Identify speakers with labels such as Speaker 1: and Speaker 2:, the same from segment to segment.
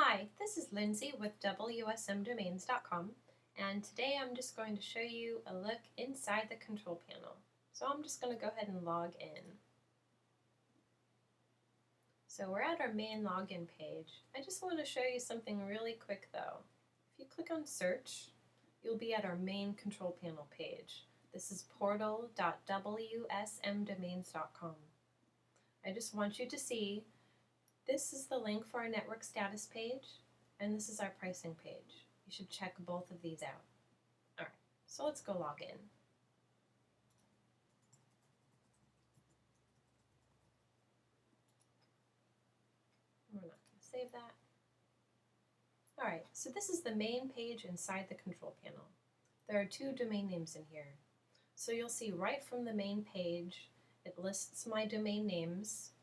Speaker 1: Hi, this is Lindsay with WSMDomains.com, and today I'm just going to show you a look inside the control panel. So I'm just going to go ahead and log in. So we're at our main login page. I just want to show you something really quick though. If you click on search, you'll be at our main control panel page. This is portal.wsmdomains.com. I just want you to see this is the link for our network status page, and this is our pricing page. You should check both of these out. Alright, so let's go log in. We're not going to save that. Alright, so this is the main page inside the control panel. There are two domain names in here. So you'll see right from the main page, it lists my domain names,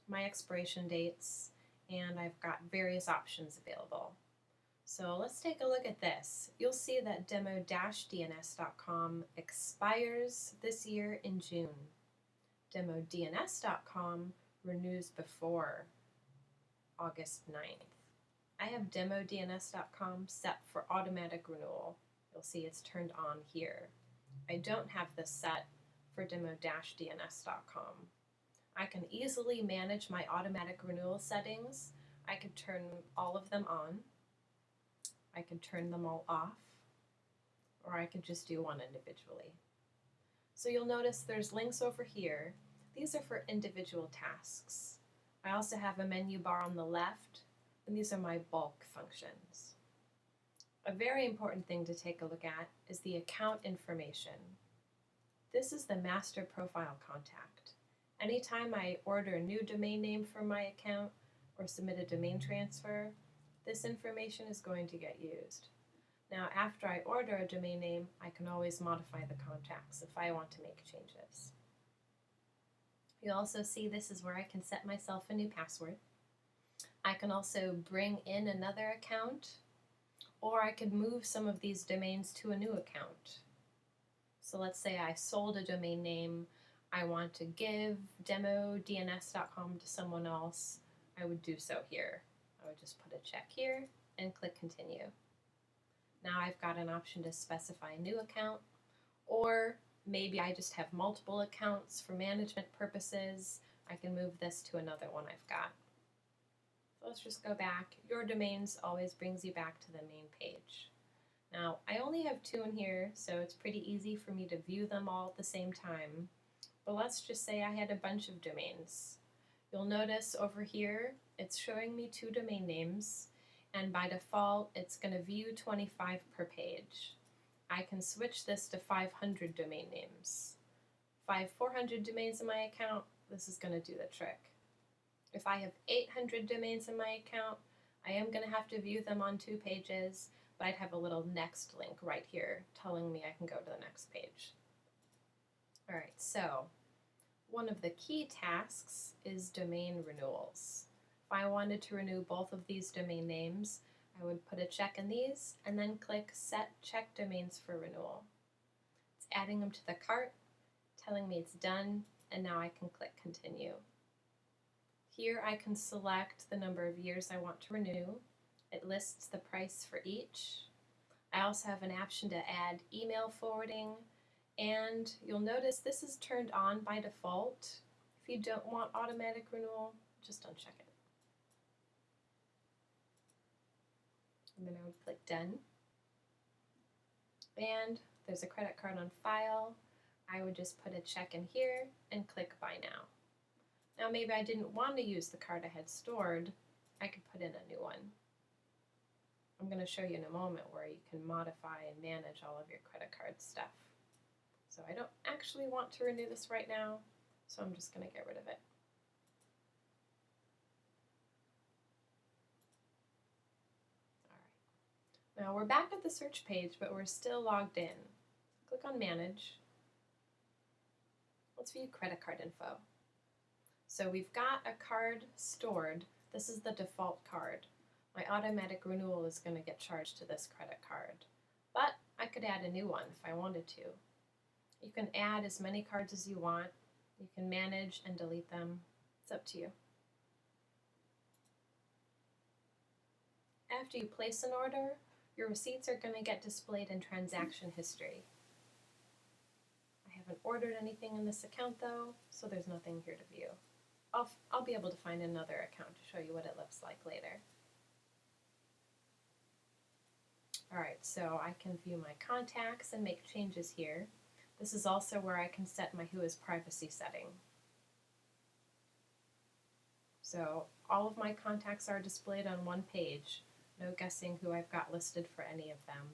Speaker 1: my expiration dates, and I've got various options available. So let's take a look at this. You'll see that demo-dns.com expires this year in June. Demo-dns.com renews before August 9th. I have demo-dns.com set for automatic renewal. You'll see it's turned on here. I don't have this set for demo-dns.com. I can easily manage my automatic renewal settings. I could turn all of them on, I could turn them all off, or I could just do one individually. So you'll notice there's links over here. These are for individual tasks. I also have a menu bar on the left, and these are my bulk functions. A very important thing to take a look at is the account information. This is the master profile contact. Anytime I order a new domain name for my account or submit a domain transfer, this information is going to get used. Now, after I order a domain name, I can always modify the contacts if I want to make changes. You'll also see this is where I can set myself a new password. I can also bring in another account, or I could move some of these domains to a new account. So let's say I sold a domain name, I want to give demo-dns.com to someone else, I would do so here. I would just put a check here and click continue. Now I've got an option to specify a new account, or maybe I just have multiple accounts for management purposes. I can move this to another one I've got. So let's just go back. Your domains always brings you back to the main page. Now I only have two in here, so it's pretty easy for me to view them all at the same time. But let's just say I had a bunch of domains. You'll notice over here, it's showing me two domain names, and by default, it's going to view 25 per page. I can switch this to 500 domain names. If I have 400 domains in my account, this is going to do the trick. If I have 800 domains in my account, I am going to have to view them on 2 pages, but I'd have a little next link right here telling me I can go to the next page. Alright, so one of the key tasks is domain renewals. If I wanted to renew both of these domain names, I would put a check in these and then click Set Check Domains for Renewal. It's adding them to the cart, telling me it's done, and now I can click Continue. Here I can select the number of years I want to renew. It lists the price for each. I also have an option to add email forwarding, and you'll notice this is turned on by default. If you don't want automatic renewal, just uncheck it. And then I would click Done. And there's a credit card on file. I would just put a check in here and click Buy Now. Now maybe I didn't want to use the card I had stored. I could put in a new one. I'm going to show you in a moment where you can modify and manage all of your credit card stuff. So I don't actually want to renew this right now, so I'm just going to get rid of it. Alright. Now we're back at the search page, but we're still logged in. Click on Manage. Let's view credit card info. So we've got a card stored. This is the default card. My automatic renewal is going to get charged to this credit card. But I could add a new one if I wanted to. You can add as many cards as you want. You can manage and delete them. It's up to you. After you place an order, your receipts are going to get displayed in transaction history. I haven't ordered anything in this account though, so there's nothing here to view. I'll be able to find another account to show you what it looks like later. Alright, so I can view my contacts and make changes here. This is also where I can set my WHOIS privacy setting. So all of my contacts are displayed on one page. No guessing who I've got listed for any of them.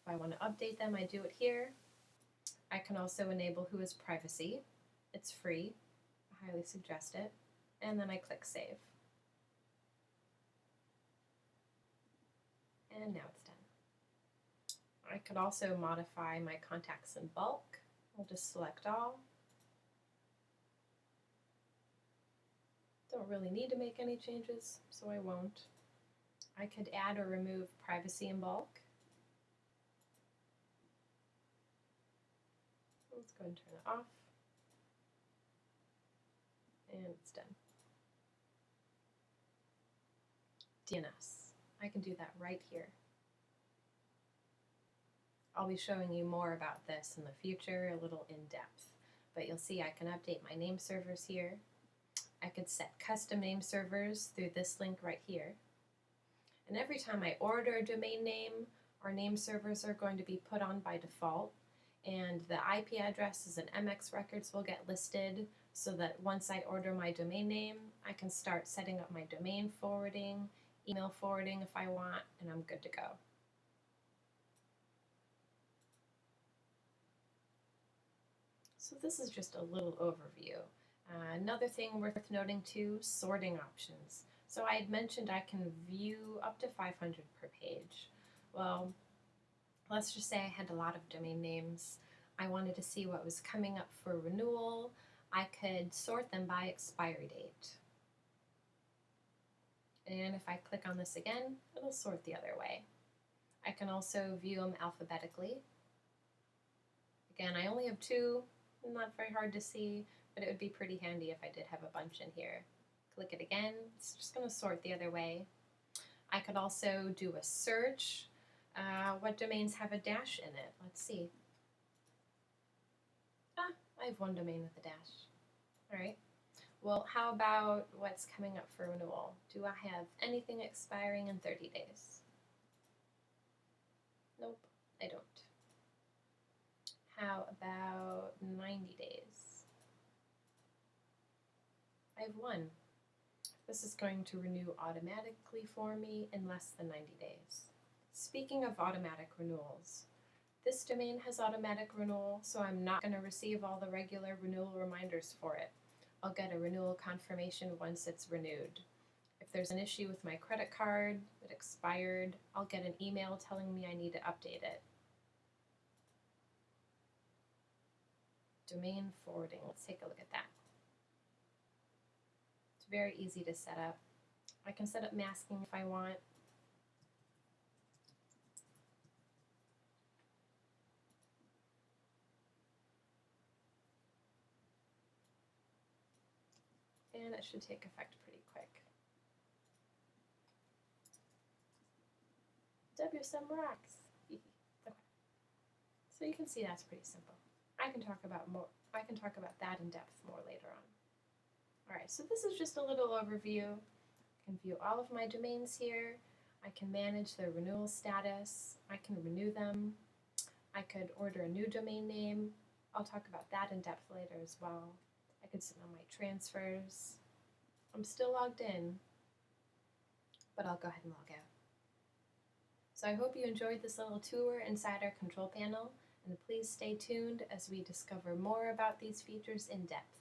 Speaker 1: If I want to update them, I do it here. I can also enable WHOIS privacy. It's free. I highly suggest it. And then I click save. And now it's done. I could also modify my contacts in bulk. I'll just select all. Don't really need to make any changes, so I won't. I could add or remove privacy in bulk. Let's go ahead and turn it off. And it's done. DNS. I can do that right here. I'll be showing you more about this in the future, a little in depth, but you'll see I can update my name servers here. I could set custom name servers through this link right here. And every time I order a domain name, our name servers are going to be put on by default, and the IP addresses and MX records will get listed so that once I order my domain name, I can start setting up my domain forwarding, email forwarding if I want, and I'm good to go. So this is just a little overview. Another thing worth noting too, sorting options. So I had mentioned I can view up to 500 per page. Well, let's just say I had a lot of domain names. I wanted to see what was coming up for renewal. I could sort them by expiry date. And if I click on this again, it'll sort the other way. I can also view them alphabetically. Again, I only have 2, not very hard to see, but it would be pretty handy if I did have a bunch in here. Click it again, it's just going to sort the other way. I could also do a search. What domains have a dash in it? Let's see. I have 1 domain with a dash. Alright. Well, how about what's coming up for renewal? Do I have anything expiring in 30 days? Nope, I don't. How about 90 days? I have 1. This is going to renew automatically for me in less than 90 days. Speaking of automatic renewals, this domain has automatic renewal, so I'm not going to receive all the regular renewal reminders for it. I'll get a renewal confirmation once it's renewed. If there's an issue with my credit card, it expired, I'll get an email telling me I need to update it. Domain forwarding, let's take a look at that. It's very easy to set up. I can set up masking if I want. And it should take effect pretty quick. WSM rocks. Okay. So you can see that's pretty simple. I can talk about that in depth more later on. Alright, so this is just a little overview. I can view all of my domains here. I can manage their renewal status. I can renew them. I could order a new domain name. I'll talk about that in depth later as well. I could sit on my transfers. I'm still logged in, but I'll go ahead and log out. So I hope you enjoyed this little tour inside our control panel, and please stay tuned as we discover more about these features in depth.